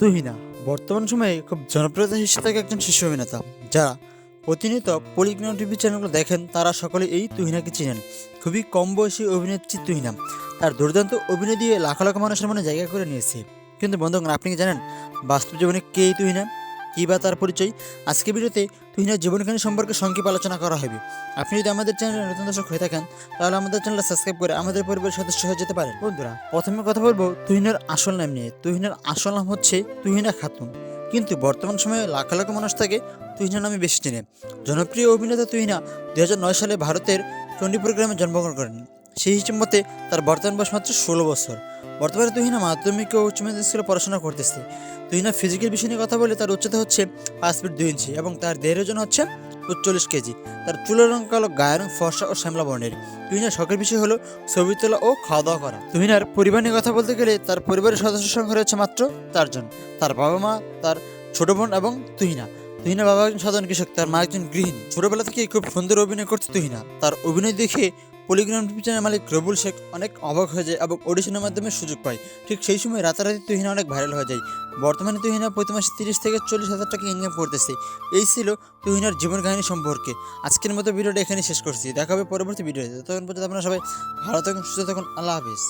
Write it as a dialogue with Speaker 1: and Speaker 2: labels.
Speaker 1: তুহিনা বর্তমান সময়ে খুব জনপ্রিয়তা হিসেবে থাকে একজন শিশু অভিনেতা। যারা প্রতিনিয়ত পলিগ্রাম টিভি চ্যানেলগুলো দেখেন তারা সকলে এই তুহিনাকে চিনেন। খুবই কম বয়সী অভিনেত্রী তুহিনা তার দুর্দান্ত অভিনয় দিয়ে লাখ লাখ মানুষের মনে জায়গা করে নিয়েছে। কিন্তু বন্ধুগণ, আপনি কি জানেন বাস্তব জীবনে কে এই তুহিনা, কী বা তার পরিচয়? আজকে ভিডিওতে তুহিনার জীবনকাহিনী সম্পর্কে সংক্ষেপ আলোচনা করা হবে। আপনি যদি আমাদের চ্যানেলে নতুন দর্শক হয়ে থাকেন তাহলে আমাদের চ্যানেলটা সাবস্ক্রাইব করে আমাদের পরিবারের সদস্য হয়ে যেতে পারেন। বন্ধুরা, প্রথমে কথা বলবো তুহিনার আসল নাম নিয়ে। তুহিনার আসল নাম হচ্ছে তুহিনা খাতুন, কিন্তু বর্তমান সময়ে লাখ লাখ মানুষ তাকে তুহিনা নামে বেশি চেনে। জনপ্রিয় অভিনেতা তুহিনা 2009 সালে ভারতের চণ্ডীপুর গ্রামে জন্মগ্রহণ করেন। সেই হিসেব মতে তার বর্তমান বয়স মাত্র 16 বছর। বর্তমানে তুহিনা মাধ্যমিক ও উচ্চ মাধ্যমিক স্কুলে পড়াশোনা করতেছে। তুহিনা ফিজিক্যাল বিষয় নিয়ে কথা বলে তার উচ্চতা হচ্ছে 5 ফিট 2 ইঞ্চি এবং তার দেহের ওজন হচ্ছে 40 কেজি। তার চুলের রং কালো, গায়ের রং ফর্সা ও শ্যামলা বর্ণের। তুহিনার শখের বিষয় হলো ছবি তোলা ও খাওয়া দাওয়া করা। তুহিনার পরিবার নিয়ে কথা বলতে গেলে তার পরিবারের সদস্য সংখ্যা রয়েছে মাত্র 4 জন। তার বাবা মা, তার ছোট বোন এবং তুহিনা। তুহিনার বাবা একজন সাধারণ কৃষক, তার মা একজন গৃহিণী। ছোটবেলা থেকে খুব সুন্দর অভিনয় করছে তুহিনা। তার অভিনয় দেখে পলিগ্রাম টিভি চ্যানেল মালিক রবুল শেখ অনেক অবাক হয়ে যায় এবং অডিশনের মাধ্যমে সুযোগ পায়। ঠিক সেই সময় রাতারাতি তুহিনা অনেক ভাইরাল হয়ে যায়। বর্তমানে তুহিনা প্রতি মাসে 30 থেকে 40 হাজার টাকা ইনকাম করতেছে। এই ছিল তুহিনার জীবন কাহিনী সম্পর্কে। আজকের মতো ভিডিওটা এখানে শেষ করছি। দেখা হবে পরবর্তী ভিডিওতে। ততক্ষণ পর্যন্ত আপনারা সবাই ভালো থাকুন, সুস্থ থাকুন। আল্লাহ হাফিজ।